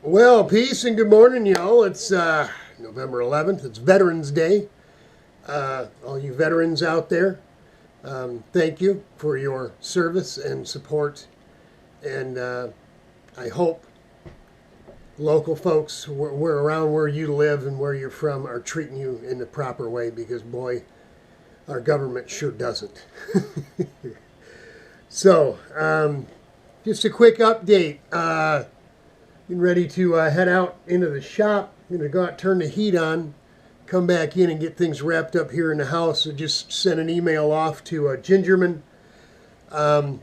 Well, peace and good morning, y'all. It's November 11th. It's Veterans Day. All you veterans out there, thank you for your service and support. And I hope local folks where around where you live and where you're from are treating you in the proper way because, boy, our government sure doesn't. So, just a quick update. Getting ready to head out into the shop. I'm going to go out, turn the heat on, come back in and get things wrapped up here in the house. So just send an email off to Gingerman. I'll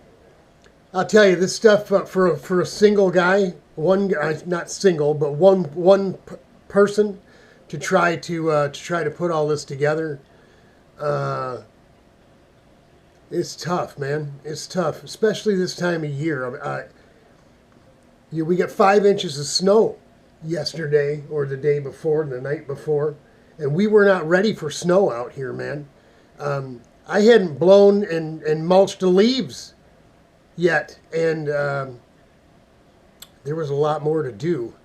tell you, this stuff for a single guy, one guy, not single, but one person to try to put all this together. It's tough, man. It's tough, especially this time of year. We got 5 inches of snow yesterday or the day before, the night before, and we were not ready for snow out here, man. I hadn't blown and mulched the leaves yet, and there was a lot more to do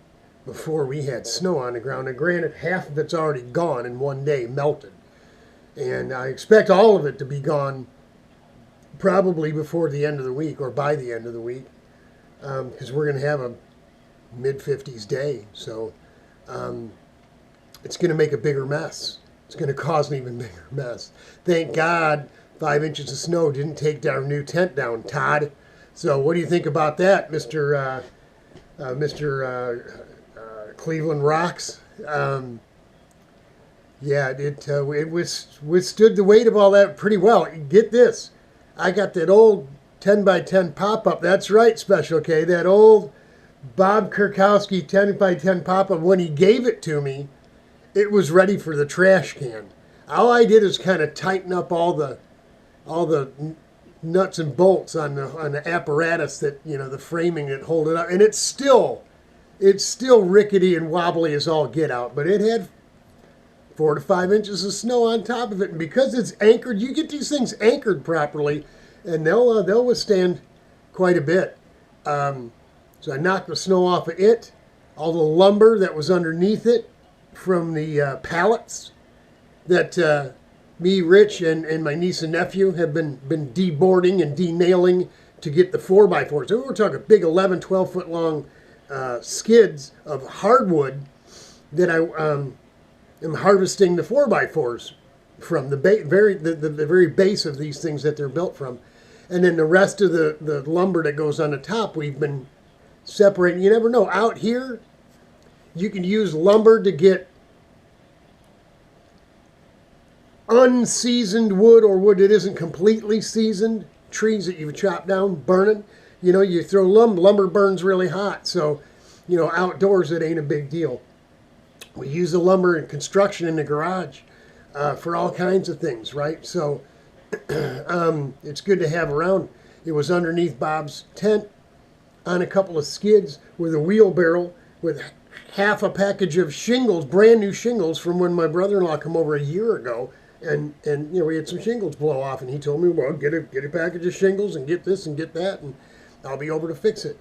before we had snow on the ground. And granted, half of it's already gone in one day, melted, and I expect all of it to be gone probably before the end of the week or by the end of the week, because we're going to have a mid-50s day. So it's going to make a bigger mess. It's going to cause an even bigger mess. Thank God 5 inches of snow didn't take our new tent down, Todd. So what do you think about that, Mr. Cleveland Rocks? Yeah, it withstood the weight of all that pretty well. Get this. I got that old 10 by 10 pop-up. That's right, Special K. That old Bob Kirkowski 10 by 10 pop-up. When he gave it to me, it was ready for the trash can. All I did is kind of tighten up all the nuts and bolts on the apparatus that, the framing that hold it up, and it's still rickety and wobbly as all get out. But it had 4 to 5 inches of snow on top of it, and because it's anchored, you get these things anchored properly, and they'll withstand quite a bit. So I knocked the snow off of it, all the lumber that was underneath it from the pallets that me, Rich, and my niece and nephew have been deboarding and denailing to get the 4x4s. So we're talking big 11, 12-foot long skids of hardwood that I am harvesting the 4x4s from, the very base of these things that they're built from. And then the rest of the lumber that goes on the top, we've been separating. You never know. Out here, you can use lumber to get unseasoned wood or wood that isn't completely seasoned, trees that you've chopped down, burning. You throw lumber burns really hot. So, outdoors it ain't a big deal. We use the lumber in construction in the garage for all kinds of things, right? So it's good to have around. It was underneath Bob's tent on a couple of skids with a wheelbarrow with half a package of shingles, brand new shingles from when my brother-in-law came over a year ago. And we had some shingles blow off, and he told me, well, get a package of shingles and get this and get that, and I'll be over to fix it.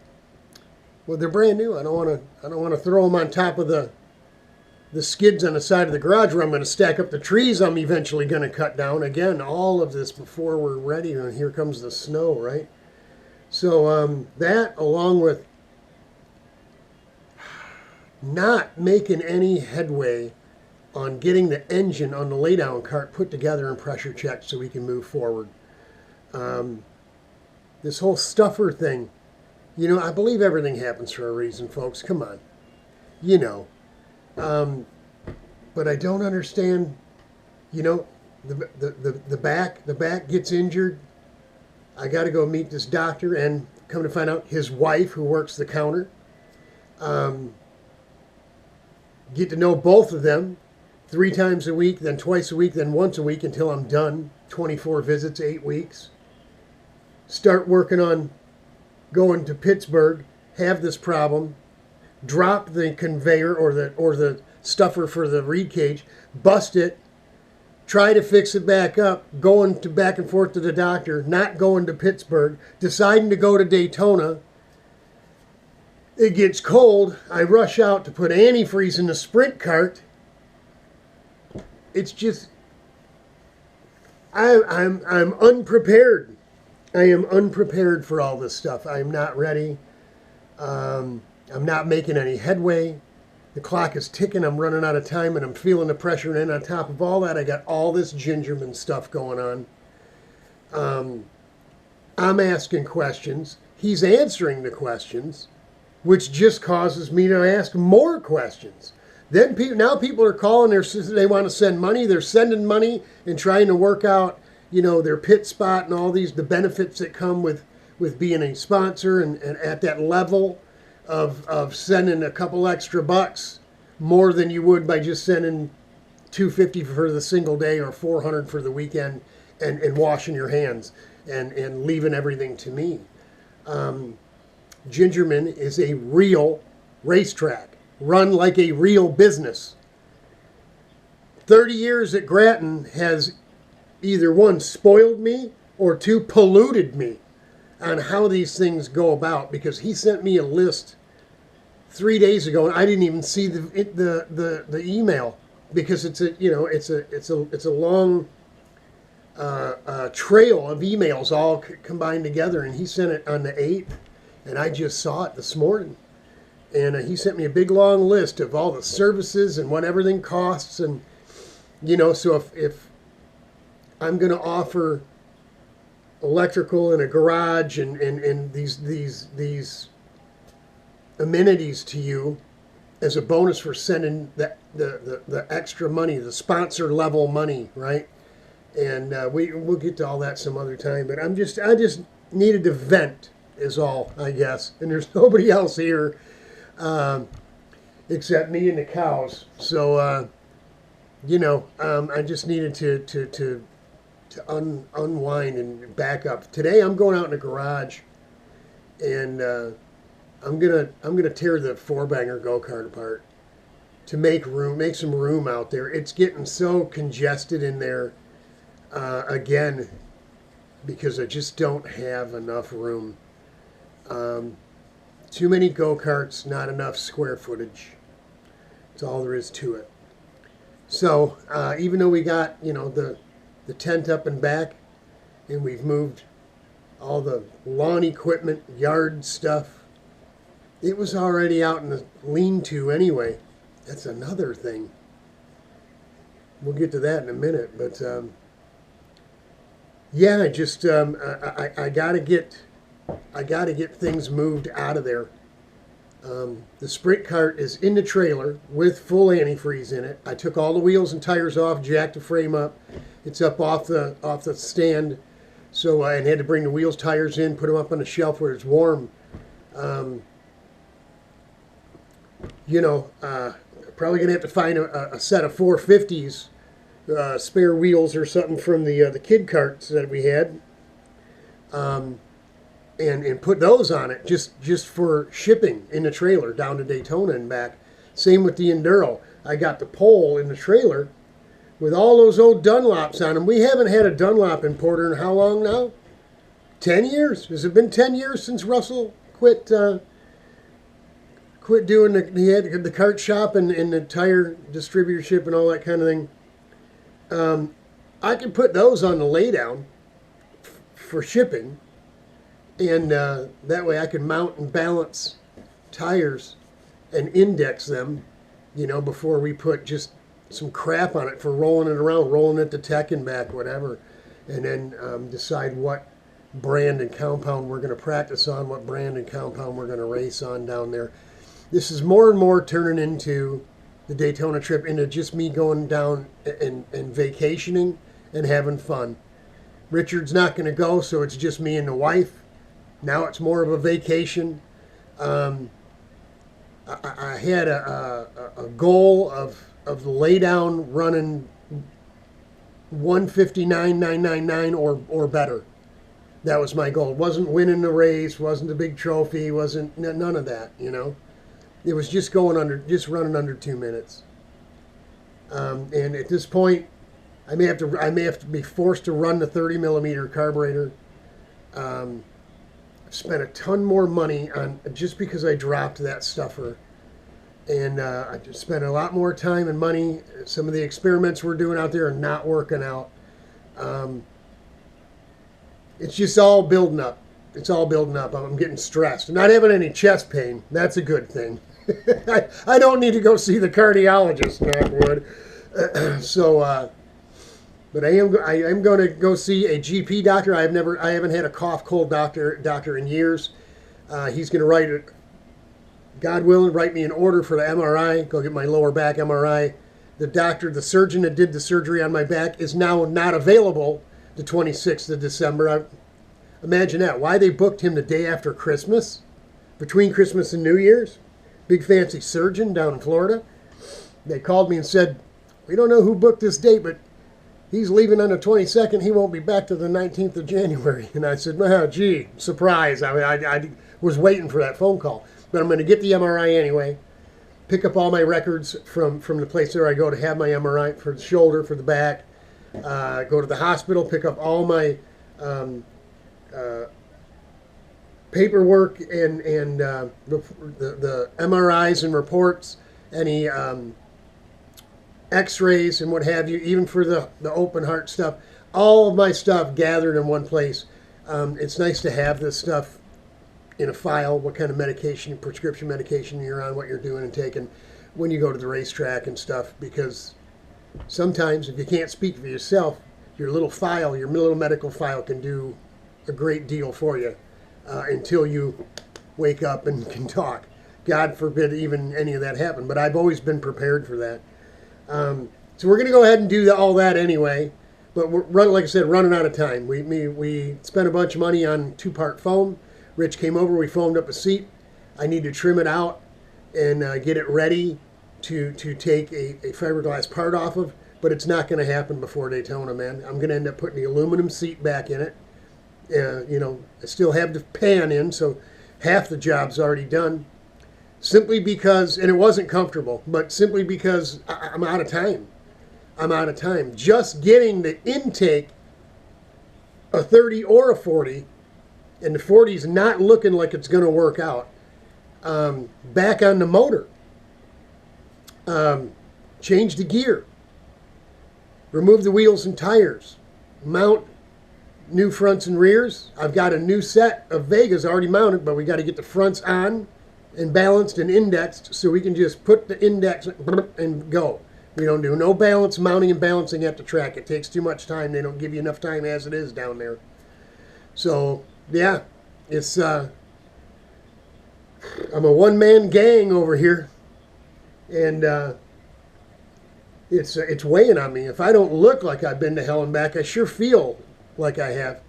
Well, they're brand new. I don't want to throw them on top of the skids on the side of the garage where I'm going to stack up the trees I'm eventually going to cut down. Again, all of this before we're ready, and here comes the snow, right? So that, along with not making any headway on getting the engine on the laydown cart put together and pressure checked so we can move forward. This whole stuffer thing, I believe everything happens for a reason, folks. Come on. But I don't understand, the back gets injured. I got to go meet this doctor, and come to find out his wife, who works the counter. Get to know both of them 3 times a week, then twice a week, then once a week until I'm done. 24 visits, 8 weeks. Start working on going to Pittsburgh, have this problem, drop the conveyor or the stuffer for the reed cage, bust it, try to fix it back up, going to back and forth to the doctor, not going to Pittsburgh, deciding to go to Daytona, It gets cold. I rush out to put antifreeze in the sprint cart. It's just, I'm unprepared. I am unprepared for all this stuff. I'm not ready. I'm not making any headway. The clock is ticking. I'm running out of time, and I'm feeling the pressure. And on top of all that, I got all this Gingerman stuff going on. I'm asking questions. He's answering the questions, which just causes me to ask more questions. Then now people are calling. They want to send money. They're sending money and trying to work out, their pit spot and all the benefits that come with being a sponsor and at that level of sending a couple extra bucks more than you would by just sending $250 for the single day or $400 for the weekend and washing your hands and leaving everything to me. Gingerman is a real racetrack, run like a real business. 30 years at Grattan has either one, spoiled me, or two, polluted me on how these things go about, because he sent me a list 3 days ago and I didn't even see the email, because it's a long trail of emails all combined together, and he sent it on the 8th, and I just saw it this morning. And he sent me a big long list of all the services and what everything costs, and so if I'm going to offer electrical in a garage and these amenities to you as a bonus for sending the extra money, the sponsor level money, right? And we'll get to all that some other time. But I just needed to vent is all, I guess. And there's nobody else here except me and the cows. So I just needed to unwind and back up. Today I'm going out in the garage, and I'm gonna tear the four-banger go-kart apart to make some room out there. It's getting so congested in there again because I just don't have enough room. Too many go-karts, not enough square footage. That's all there is to it. So even though we got the tent up and back, and we've moved all the lawn equipment, yard stuff, it was already out in the lean-to anyway. That's another thing. We'll get to that in a minute, but yeah, I gotta get things moved out of there. The sprint cart is in the trailer with full antifreeze in it. I took all the wheels and tires off, jacked the frame up. It's up off the stand, so I had to bring the wheels, tires in, put them up on the shelf where it's warm. Probably gonna have to find a set of 450s, spare wheels or something from the kid carts that we had, and put those on it just for shipping in the trailer down to Daytona and back. Same with the Enduro. I got the pole in the trailer with all those old Dunlops on them. We haven't had a Dunlop importer in how long now? 10 years. Has it been 10 years since Russell quit doing the cart shop and the tire distributorship and all that kind of thing? I can put those on the laydown for shipping, and that way I can mount and balance tires and index them, before we put just some crap on it for rolling it around, rolling it to tech and back, whatever, and then decide what brand and compound we're going to practice on, what brand and compound we're going to race on down there. This is more and more turning into the Daytona trip, into just me going down and vacationing and having fun. Richard's not going to go, so it's just me and the wife. Now it's more of a vacation. I had a goal of the laydown running 159.999 or better. That was my goal. It wasn't winning the race, wasn't a big trophy, wasn't none of that. It was just running under 2 minutes. And at this point, I may have to be forced to run the 30 millimeter carburetor. I've spent a ton more money on just because I dropped that stuffer. And I just spent a lot more time and money. Some of the experiments we're doing out there are not working out. It's just all building up. It's all building up. I'm getting stressed. I'm not having any chest pain. That's a good thing. I don't need to go see the cardiologist, knock wood. But I am going to go see a GP doctor. I haven't had a cough cold doctor in years. He's going to write it, God willing, write me an order for the MRI. Go get my lower back MRI. The surgeon that did the surgery on my back is now not available the 26th of December. Imagine that. Why they booked him the day after Christmas, between Christmas and New Year's. Big fancy surgeon down in Florida. They called me and said, we don't know who booked this date, but he's leaving on the 22nd. He won't be back to the 19th of January. And I said, well, gee, surprise. I was waiting for that phone call. But I'm going to get the MRI anyway. Pick up all my records from the place where I go to have my MRI for the shoulder, for the back. Go to the hospital, pick up all my paperwork and the MRIs and reports, any x-rays and what have you, even for the open heart stuff. All of my stuff gathered in one place. It's nice to have this stuff in a file, what kind of medication, prescription medication you're on, what you're doing and taking when you go to the racetrack and stuff, because sometimes if you can't speak for yourself, your little file, your little medical file can do a great deal for you until you wake up and can talk. God forbid even any of that happen, but I've always been prepared for that. So we're going to go ahead and do all that anyway, but we're like I said, running out of time. We spent a bunch of money on 2-part foam. Rich came over, we foamed up a seat. I need to trim it out and get it ready to take a fiberglass part off of, but it's not going to happen before Daytona, man. I'm going to end up putting the aluminum seat back in it. I still have the pan in, so half the job's already done. Simply because, and it wasn't comfortable, but simply because I'm out of time. I'm out of time. Just getting the intake, a 30 or a 40, and the 40's not looking like it's going to work out, back on the motor. Change the gear. Remove the wheels and tires. Mount new fronts and rears. I've got a new set of Vegas already mounted, but we got to get the fronts on and balanced and indexed so we can just put the index and go. We don't do no balance, mounting and balancing at the track. It takes too much time. They don't give you enough time as it is down there. So, yeah, it's I'm a one-man gang over here, and it's weighing on me. If I don't look like I've been to hell and back, I sure feel like I have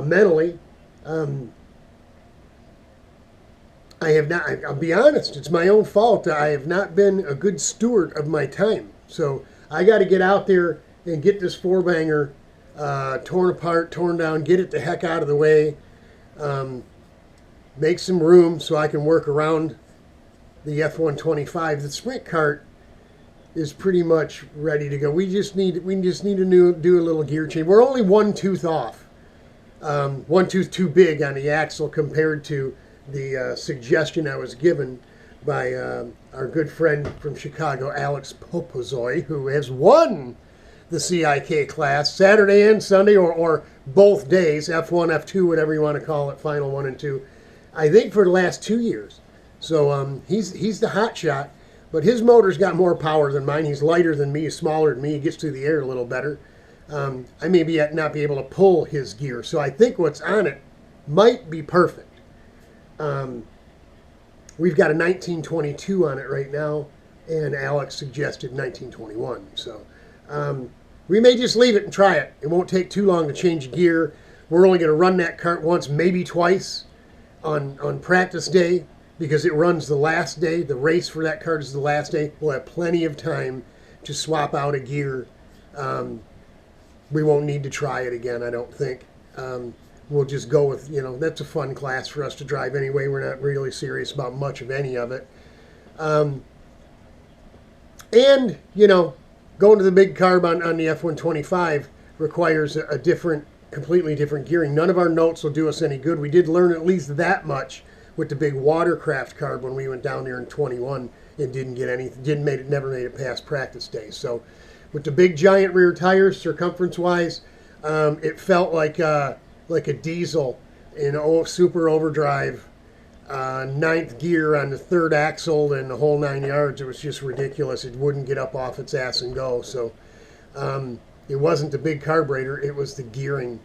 mentally. I have not, I'll be honest, it's my own fault. I have not been a good steward of my time. So I got to get out there and get this 4-banger torn apart, torn down, get it the heck out of the way, make some room so I can work around the F-125. The sprint cart is pretty much ready to go. We just need to do a little gear change. We're only one tooth off, one tooth too big on the axle compared to the suggestion I was given by our good friend from Chicago, Alex Popozoy, who has won the CIK class Saturday and Sunday, or both days, F1, F2, whatever you want to call it, final 1 and 2, I think for the last 2 years. So he's the hot shot, but his motor's got more power than mine. He's lighter than me, he's smaller than me, he gets through the air a little better. I may not be able to pull his gear, so I think what's on it might be perfect. We've got a 1922 on it right now, and Alex suggested 1921. So we may just leave it and try it. It won't take too long to change gear. We're only going to run that cart once, maybe twice on practice day, because it runs the last day. The race for that cart is the last day. We'll have plenty of time to swap out a gear. We won't need to try it again, I don't think. We'll just go with, that's a fun class for us to drive anyway. We're not really serious about much of any of it. And, going to the big carb on the F-125 requires a different completely different gearing. None of our notes will do us any good. We did learn at least that much with the big watercraft carb when we went down there in 21 and never made it past practice day. So with the big giant rear tires, circumference-wise, it felt like a diesel in super overdrive, ninth gear on the third axle and the whole 9 yards. It was just ridiculous. It wouldn't get up off its ass and go. So it wasn't the big carburetor, it was the gearing.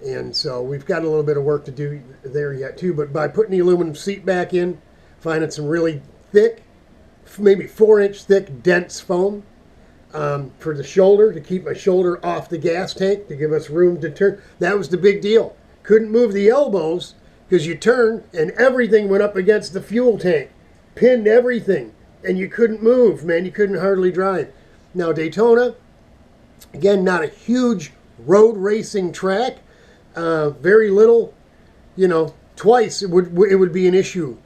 And so we've got a little bit of work to do there yet too. But by putting the aluminum seat back in, finding some really thick, maybe 4-inch thick, dense foam for the shoulder, to keep my shoulder off the gas tank, to give us room to turn. That was the big deal. Couldn't move the elbows because you turn and everything went up against the fuel tank, pinned everything, and you couldn't move, man. You couldn't hardly drive. Now Daytona, again, not a huge road racing track. Very little, twice it would be an issue.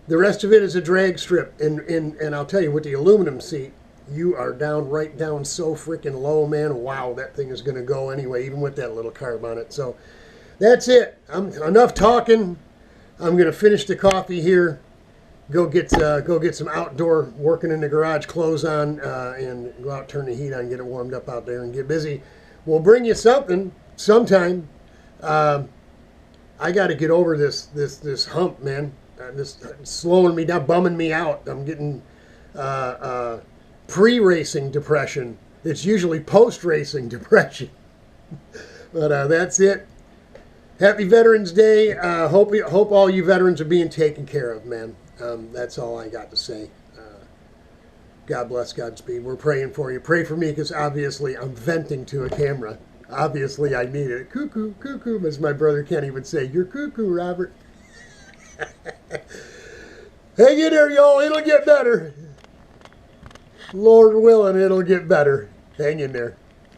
The rest of it is a drag strip, and I'll tell you, with the aluminum seat, you are right down so freaking low, man. Wow, that thing is going to go anyway, even with that little carb on it. So that's it. Enough talking. I'm going to finish the coffee here. Go get some outdoor working in the garage clothes on, and go out, turn the heat on, get it warmed up out there, and get busy. We'll bring you something sometime. I got to get over this hump, man. This slowing me down, bumming me out. I'm getting pre-racing depression. It's usually post-racing depression. But that's it. Happy Veterans Day. Hope all you veterans are being taken care of, man. That's all I got to say. God bless, Godspeed. We're praying for you. Pray for me, because obviously I'm venting to a camera. Obviously I need it. Cuckoo, cuckoo, as my brother Kenny would say. You're cuckoo, Robert. Hang in there, y'all. It'll get better. Lord willing, it'll get better. Hang in there.